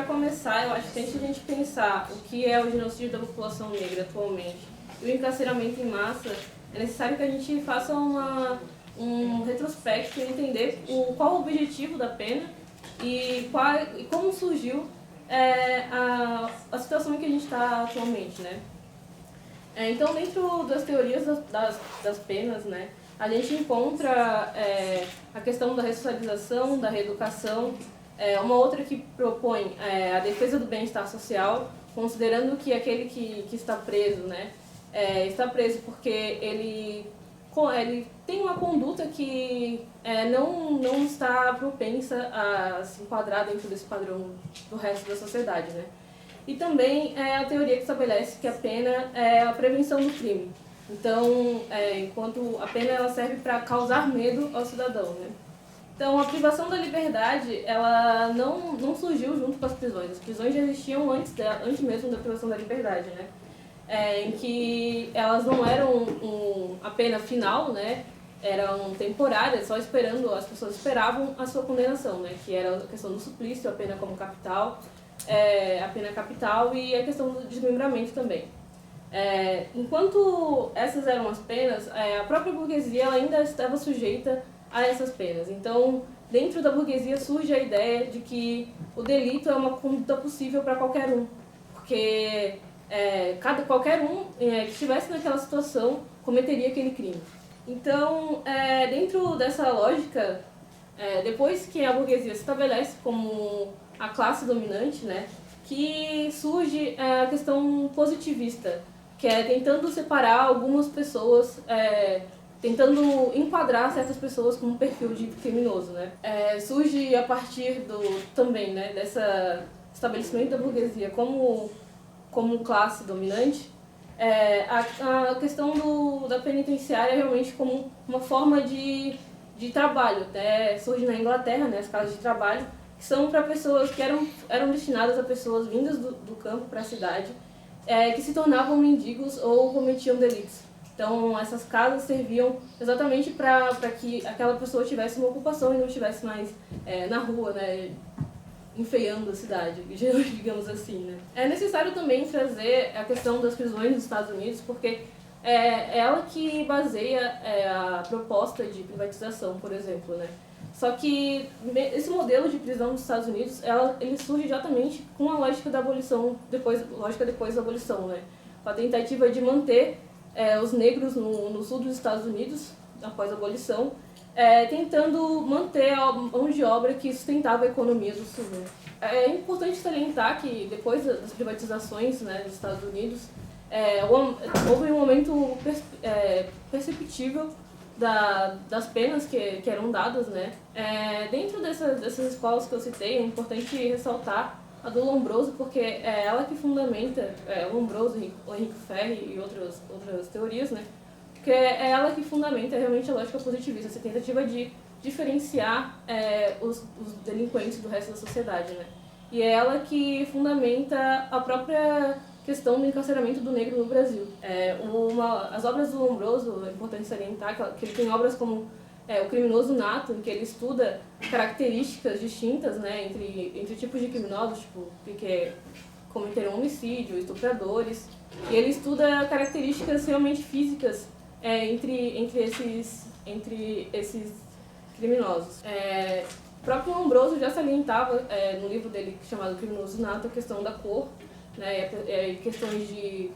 começar, eu acho que antes de a gente pensar o que é o genocídio da população negra atualmente e o encarceramento em massa, é necessário que a gente faça um retrospecto e entender qual o objetivo da pena e como surgiu a situação em que a gente está atualmente, né? Então, dentro das teorias das penas, né, a gente encontra a questão da ressocialização, da reeducação, uma outra que propõe a defesa do bem-estar social, considerando que aquele que está preso, né, está preso porque ele tem uma conduta que não está propensa a se enquadrar dentro desse padrão do resto da sociedade, né? E também a teoria que estabelece que a pena é a prevenção do crime. Então, enquanto a pena ela serve para causar medo ao cidadão, né? Então, a privação da liberdade, ela não surgiu junto com as prisões. As prisões já existiam antes mesmo da privação da liberdade, né? Em que elas não eram a pena final, né? Eram temporárias, só esperando, as pessoas esperavam a sua condenação, né? Que era a questão do suplício, a pena como capital, a pena capital e a questão do desmembramento também. Enquanto essas eram as penas, a própria burguesia ela ainda estava sujeita a essas penas. Então, dentro da burguesia surge a ideia de que o delito é uma conduta possível para qualquer um, porque qualquer um que estivesse naquela situação cometeria aquele crime. Então, dentro dessa lógica, depois que a burguesia se estabelece como a classe dominante, né, que surge a questão positivista, que é tentando separar algumas pessoas, tentando enquadrar certas pessoas como um perfil de criminoso, né. Surge a partir também, né, desse estabelecimento da burguesia como classe dominante, a questão da penitenciária realmente como uma forma de trabalho. Surge na Inglaterra, né, as casas de trabalho, que são para pessoas que eram destinadas a pessoas vindas do campo para a cidade, que se tornavam mendigos ou cometiam delitos. Então, essas casas serviam exatamente para que aquela pessoa tivesse uma ocupação e não estivesse mais na rua, né, enfeiando a cidade, digamos assim, né. É necessário também trazer a questão das prisões nos Estados Unidos, porque é ela que baseia a proposta de privatização, por exemplo, né. Só que esse modelo de prisão dos Estados Unidos, ele surge exatamente com a lógica da abolição, depois da abolição, né. Com a tentativa de manter os negros no sul dos Estados Unidos, após a abolição, tentando manter a mão de obra que sustentava a economia do sul, né. É importante salientar que depois das privatizações, né, dos Estados Unidos, houve um aumento perceptível das penas que eram dadas, né. Dentro dessas escolas que eu citei, é importante ressaltar a do Lombroso, porque é ela que fundamenta o Lombroso, o Henrique Ferri e outras teorias, né, porque é ela que fundamenta realmente a lógica positivista, essa tentativa de diferenciar os delinquentes do resto da sociedade, né. E é ela que fundamenta a própria questão do encarceramento do negro no Brasil. As obras do Lombroso, é importante salientar que ele tem obras como O Criminoso Nato, em que ele estuda características distintas, né, entre tipos de criminosos, tipo, que cometeram homicídio, estupradores, e ele estuda características realmente físicas entre esses criminosos. O próprio Lombroso já salientava no livro dele chamado Criminoso Nato a questão da cor, né, questões de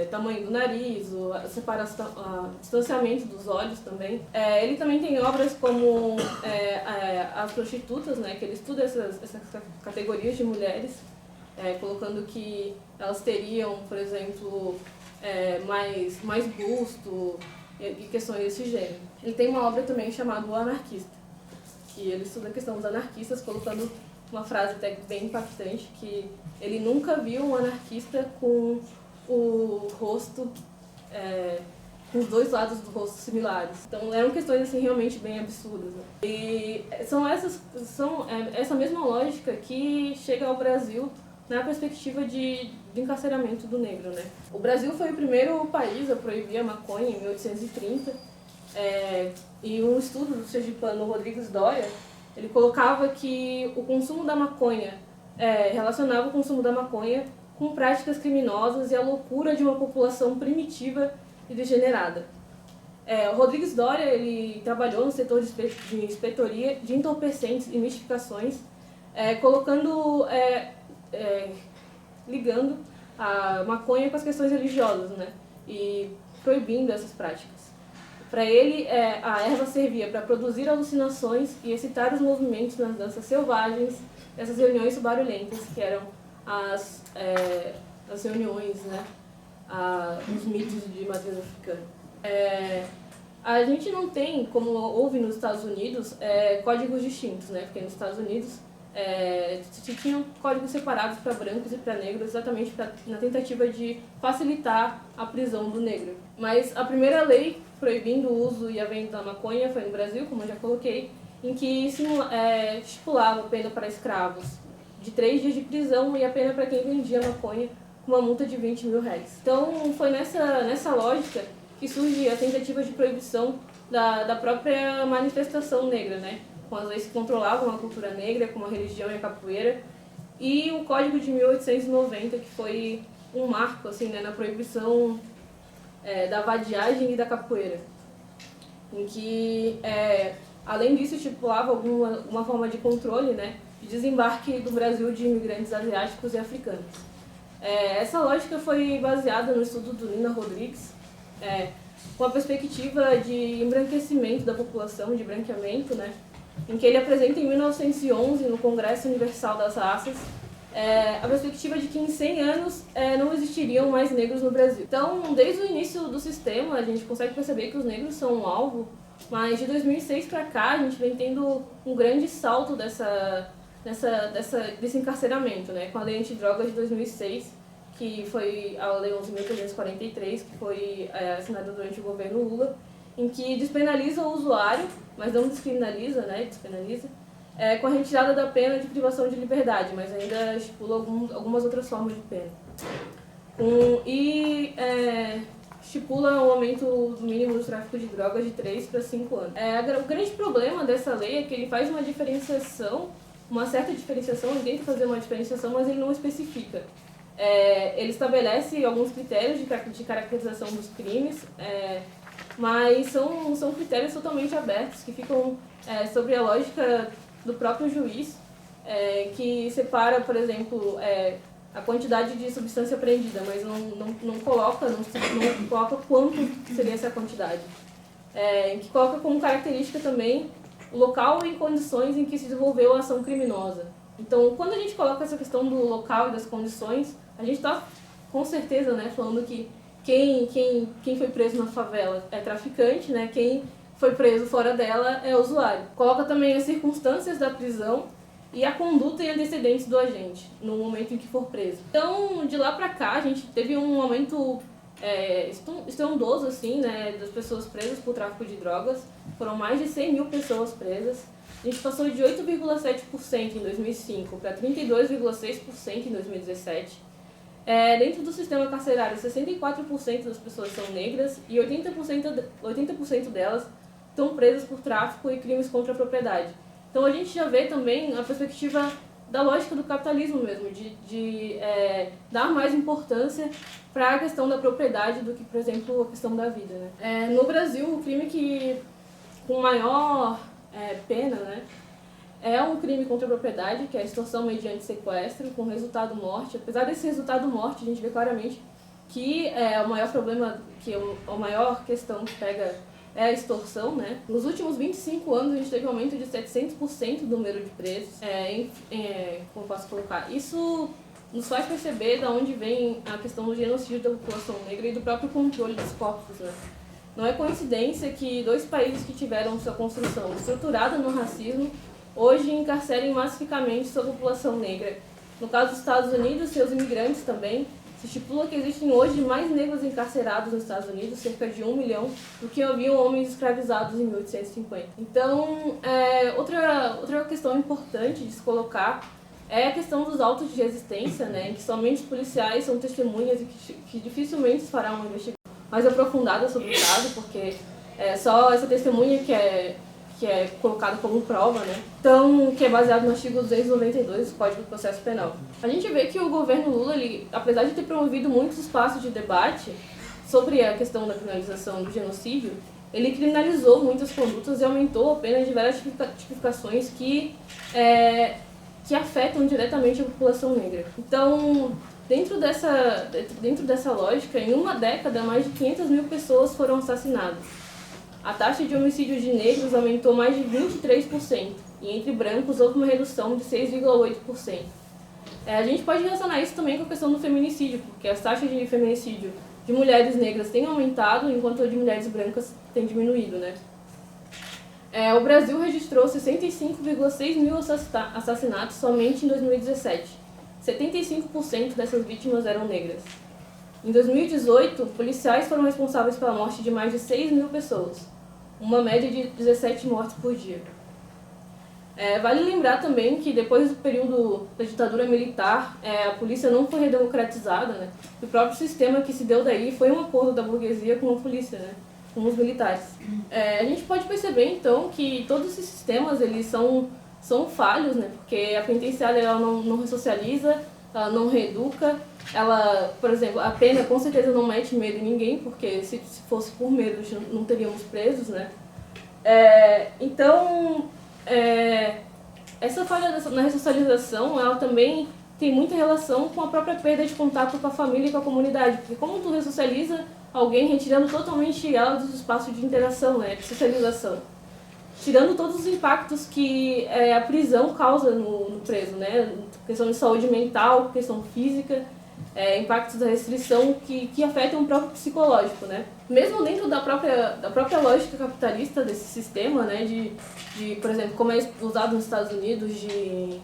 tamanho do nariz, separação, distanciamento dos olhos também. Ele também tem obras como As Prostitutas, né, que ele estuda essas categorias de mulheres, colocando que elas teriam, por exemplo, mais busto e questões desse gênero. Ele tem uma obra também chamada O Anarquista, que ele estuda a questão dos anarquistas, colocando uma frase até bem impactante, que ele nunca viu um anarquista com o rosto, com os dois lados do rosto similares. Então eram questões assim realmente bem absurdas, né? E são essa mesma lógica que chega ao Brasil na perspectiva de encarceramento do negro, né? O Brasil foi o primeiro país a proibir a maconha em 1830, e um estudo do sergipano Rodrigues Doria, ele colocava que o consumo da maconha relacionava o consumo da maconha com práticas criminosas e a loucura de uma população primitiva e degenerada. O Rodrigues Doria ele trabalhou no setor de inspetoria de entorpecentes e mistificações, ligando a maconha com as questões religiosas, né? E proibindo essas práticas. Para ele, a erva servia para produzir alucinações e excitar os movimentos nas danças selvagens, essas reuniões barulhentas, que eram as reuniões, né? Os mitos de matriz africana. A gente não tem, como houve nos Estados Unidos, códigos distintos, né? Porque nos Estados Unidos se tinham códigos separados para brancos e para negros, exatamente na tentativa de facilitar a prisão do negro. Mas a primeira lei proibindo o uso e a venda da maconha foi no Brasil, como eu já coloquei, em que estipulava a pena para escravos de 3 dias de prisão e a pena para quem vendia maconha com uma multa de 20 mil reais. Então foi nessa lógica que surge a tentativa de proibição da própria manifestação negra, né? Com as leis que controlavam a cultura negra, como a religião e a capoeira, e o Código de 1890, que foi um marco assim, né, na proibição da vadiagem e da capoeira, em que, além disso, estipulava uma forma de controle, né, de desembarque do Brasil de imigrantes asiáticos e africanos. Essa lógica foi baseada no estudo do Lina Rodrigues, com a perspectiva de embranquecimento da população, de branqueamento, né, em que ele apresenta em 1911, no Congresso Universal das Raças, a perspectiva de que em 100 anos não existiriam mais negros no Brasil. Então, desde o início do sistema, a gente consegue perceber que os negros são um alvo, mas de 2006 para cá a gente vem tendo um grande salto desse encarceramento, né? Com a Lei Antidrogas de 2006, que foi a Lei 11.343, que foi assinada durante o governo Lula, em que despenaliza o usuário, mas não descriminaliza, né? Despenaliza, com a retirada da pena de privação de liberdade, mas ainda estipula algumas outras formas de pena. Estipula um aumento do mínimo do tráfico de drogas de 3 para 5 anos. O grande problema dessa lei é que ele faz uma diferenciação, uma certa diferenciação, ele tenta fazer uma diferenciação, mas ele não especifica. Ele estabelece alguns critérios de caracterização dos crimes, mas são critérios totalmente abertos, que ficam sobre a lógica do próprio juiz, que separa, por exemplo, a quantidade de substância apreendida, mas não coloca quanto seria essa quantidade. Que coloca como característica também o local e condições em que se desenvolveu a ação criminosa. Então, quando a gente coloca essa questão do local e das condições, a gente está, com certeza, né, falando que quem foi preso na favela é traficante, né, quem foi preso fora dela é usuário. Coloca também as circunstâncias da prisão e a conduta e antecedentes do agente, no momento em que for preso. Então, de lá pra cá, a gente teve um aumento estrondoso, assim, né, das pessoas presas por tráfico de drogas. Foram mais de 100 mil pessoas presas. A gente passou de 8,7% em 2005 para 32,6% em 2017. Dentro do sistema carcerário, 64% das pessoas são negras e 80% delas estão presas por tráfico e crimes contra a propriedade. Então a gente já vê também a perspectiva da lógica do capitalismo mesmo, de dar mais importância para a questão da propriedade do que, por exemplo, a questão da vida, né? No Brasil, o crime que com maior pena, né, é um crime contra a propriedade, que é a extorsão mediante sequestro, com resultado morte. Apesar desse resultado morte, a gente vê claramente que o maior problema, a maior questão que pega é a extorsão, né? Nos últimos 25 anos, a gente teve um aumento de 700% do número de presos. Como posso colocar? Isso nos faz perceber de onde vem a questão do genocídio da população negra e do próprio controle dos corpos, né? Não é coincidência que 2 países que tiveram sua construção estruturada no racismo hoje encarcerem massificamente sua população negra. No caso dos Estados Unidos, seus imigrantes também. Se estipula que existem hoje mais negros encarcerados nos Estados Unidos, cerca de 1 milhão, do que haviam homens escravizados em 1850. Então, outra questão importante de se colocar é a questão dos autos de resistência, né, em que somente os policiais são testemunhas e que dificilmente se fará uma investigação mais aprofundada sobre o caso, porque só essa testemunha que que é colocado como prova, né? Então, que é baseado no artigo 292 do Código de Processo Penal. A gente vê que o governo Lula, ele, apesar de ter promovido muitos espaços de debate sobre a questão da criminalização do genocídio, ele criminalizou muitas condutas e aumentou a pena de várias tipificações que afetam diretamente a população negra. Então, dentro dessa lógica, em uma década, mais de 500 mil pessoas foram assassinadas. A taxa de homicídios de negros aumentou mais de 23%, e entre brancos houve uma redução de 6,8%. A gente pode relacionar isso também com a questão do feminicídio, porque as taxas de feminicídio de mulheres negras têm aumentado, enquanto a de mulheres brancas tem diminuído, né? O Brasil registrou 65,6 mil assassinatos somente em 2017. 75% dessas vítimas eram negras. Em 2018, policiais foram responsáveis pela morte de mais de 6 mil pessoas, uma média de 17 mortes por dia. Vale lembrar também que depois do período da ditadura militar, a polícia não foi redemocratizada, né? O próprio sistema que se deu daí foi um acordo da burguesia com a polícia, né? Com os militares. A gente pode perceber, então, que todos esses sistemas eles são falhos, né? Porque a penitenciária ela não ressocializa, ela não reeduca, ela, por exemplo, a pena com certeza não mete medo em ninguém, porque se fosse por medo não teríamos presos, né? Então, essa falha na ressocialização, ela também tem muita relação com a própria perda de contato com a família e com a comunidade, porque como tu ressocializa alguém retirando totalmente ela dos espaços de interação, né, de socialização, tirando todos os impactos que a prisão causa no preso, né, questão de saúde mental, questão física, impactos da restrição que afetam o próprio psicológico, né. Mesmo dentro da própria lógica capitalista desse sistema, né, por exemplo, como é usado nos Estados Unidos,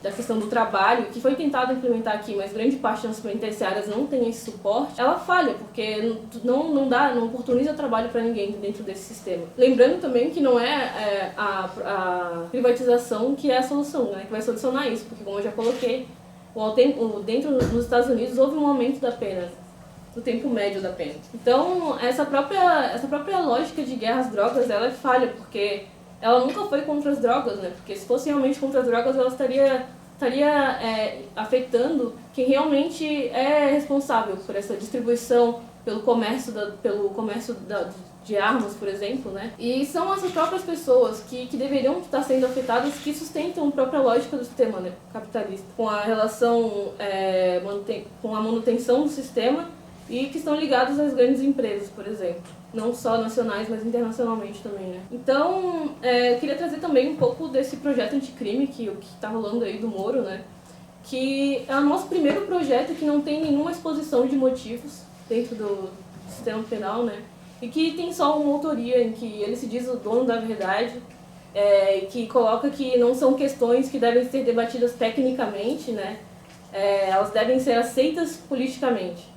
da questão do trabalho, que foi tentado implementar aqui, mas grande parte das penitenciárias não tem esse suporte, ela falha, porque não oportuniza trabalho para ninguém dentro desse sistema. Lembrando também que não é a privatização que é a solução, né, que vai solucionar isso, porque como eu já coloquei, nos Estados Unidos houve um aumento da pena, do tempo médio da pena. Então, essa própria lógica de guerra às drogas, ela é falha, porque ela nunca foi contra as drogas, né? Porque se fosse realmente contra as drogas, ela estaria afetando quem realmente é responsável por essa distribuição, pelo comércio de armas, por exemplo, né? E são essas próprias pessoas que deveriam estar sendo afetadas que sustentam a própria lógica do sistema, né, capitalista, com a relação, com a manutenção do sistema e que estão ligados às grandes empresas, por exemplo. Não só nacionais, mas internacionalmente também, né? Então, eu queria trazer também um pouco desse projeto anticrime que está rolando aí do Moro, né? Que é o nosso primeiro projeto que não tem nenhuma exposição de motivos dentro do sistema penal, né? E que tem só uma autoria em que ele se diz o dono da verdade, que coloca que não são questões que devem ser debatidas tecnicamente, né? Elas devem ser aceitas politicamente.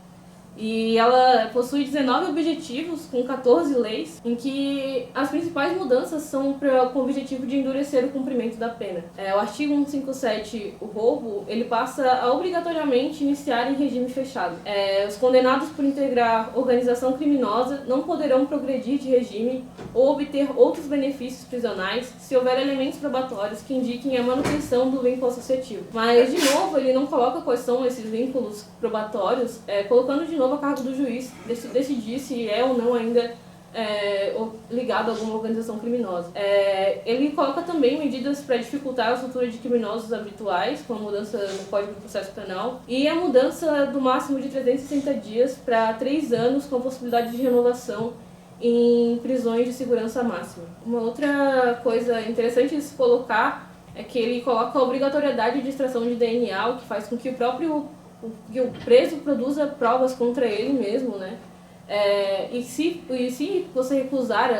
E ela possui 19 objetivos, com 14 leis, em que as principais mudanças são com o objetivo de endurecer o cumprimento da pena. O artigo 157, o roubo, ele passa a obrigatoriamente iniciar em regime fechado. Os condenados por integrar organização criminosa não poderão progredir de regime ou obter outros benefícios prisionais se houver elementos probatórios que indiquem a manutenção do vínculo associativo. Mas, de novo, ele não coloca quais são esses vínculos probatórios, colocando de novo a cargo do juiz decidir se é ou não ainda ligado a alguma organização criminosa. Ele coloca também medidas para dificultar a estrutura de criminosos habituais, com a mudança no Código de Processo Penal, e a mudança do máximo de 360 dias para 3 anos, com a possibilidade de renovação em prisões de segurança máxima. Uma outra coisa interessante de se colocar é que ele coloca a obrigatoriedade de extração de DNA, o que faz com que o preso produza provas contra ele mesmo, né? E se você recusar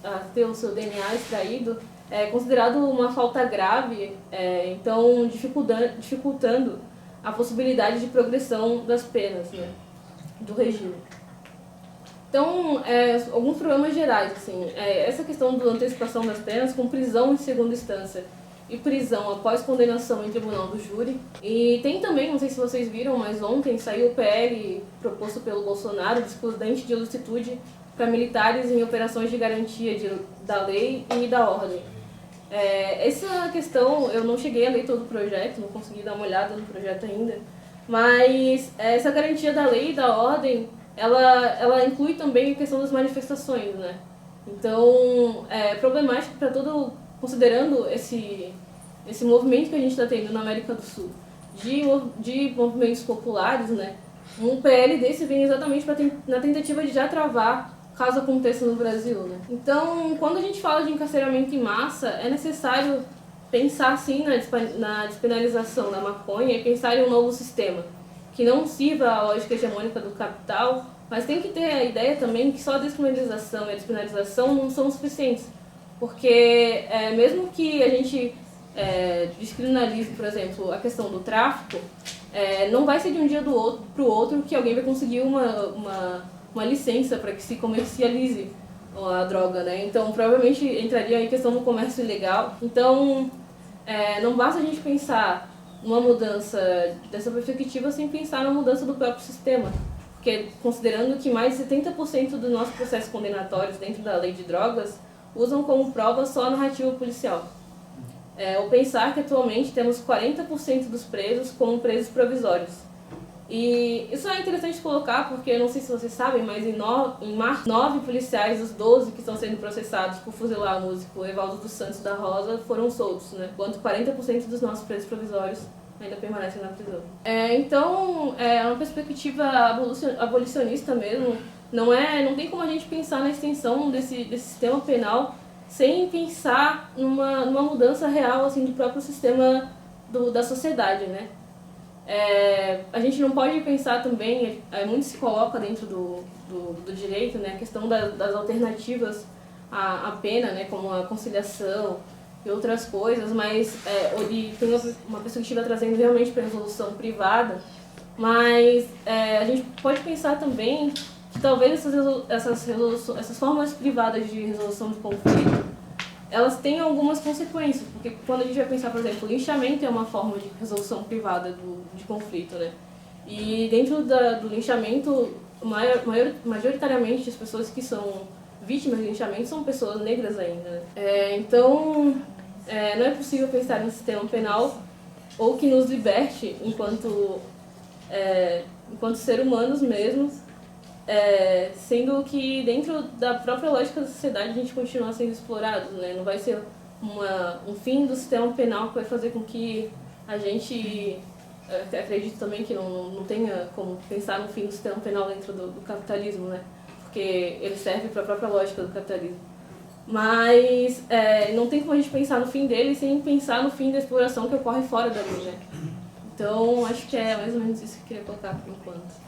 a ter o seu DNA extraído, é considerado uma falta grave, então dificultando a possibilidade de progressão das penas, né, do regime. Então, alguns problemas gerais, assim, essa questão da antecipação das penas com prisão em segunda instância e prisão após condenação em tribunal do júri. E tem também, não sei se vocês viram, mas ontem saiu o PL proposto pelo Bolsonaro de excludente de ilicitude para militares em operações de garantia da lei e da ordem. Essa questão, eu não cheguei a ler todo o projeto, não consegui dar uma olhada no projeto ainda, mas essa garantia da lei e da ordem, ela inclui também a questão das manifestações, né? Então, é problemático para todo, considerando esse movimento que a gente está tendo na América do Sul, de movimentos populares, né? Um PL desse vem exatamente na tentativa de já travar caso aconteça no Brasil, né? Então, quando a gente fala de encarceramento em massa, é necessário pensar, sim, na despenalização da maconha e pensar em um novo sistema, que não sirva a lógica hegemônica do capital, mas tem que ter a ideia também que só a descriminalização e a despenalização não são suficientes, porque mesmo que a gente descriminalize, por exemplo, a questão do tráfico, não vai ser de um dia para o outro que alguém vai conseguir uma licença para que se comercialize a droga, né? Então, provavelmente entraria em questão do comércio ilegal. Então, não basta a gente pensar numa mudança dessa perspectiva sem pensar na mudança do próprio sistema. Porque, considerando que mais de 70% dos nossos processos condenatórios dentro da lei de drogas usam como prova só a narrativa policial. Ou pensar que atualmente temos 40% dos presos como presos provisórios. E isso é interessante colocar porque, não sei se vocês sabem, mas em março, 9 policiais dos 12 que estão sendo processados por fuzilar o músico Evaldo dos Santos da Rosa foram soltos, né? Enquanto 40% dos nossos presos provisórios ainda permanecem na prisão. Então, é uma perspectiva abolicionista mesmo. Não tem como a gente pensar na extensão desse sistema penal sem pensar numa mudança real assim, do próprio sistema da sociedade, né? A gente não pode pensar também, muito se coloca dentro do direito, né, a questão das alternativas à pena, né, como a conciliação e outras coisas, mas tem uma perspectiva trazendo realmente para a resolução privada, mas a gente pode pensar também que talvez essas formas privadas de resolução de conflito elas têm algumas consequências, porque quando a gente vai pensar, por exemplo, linchamento é uma forma de resolução privada de conflito, né? E dentro do linchamento, majoritariamente as pessoas que são vítimas de linchamento são pessoas negras ainda, né? Então, não é possível pensar em um sistema penal ou que nos liberte enquanto ser humanos mesmo, sendo que dentro da própria lógica da sociedade a gente continua sendo explorado, né? Não vai ser um fim do sistema penal que vai fazer com que a gente, acredito também que não tenha como pensar no fim do sistema penal dentro do capitalismo, né? Porque ele serve para a própria lógica do capitalismo. Mas não tem como a gente pensar no fim dele sem pensar no fim da exploração que ocorre fora dali, né? Então acho que é mais ou menos isso que eu queria colocar por enquanto.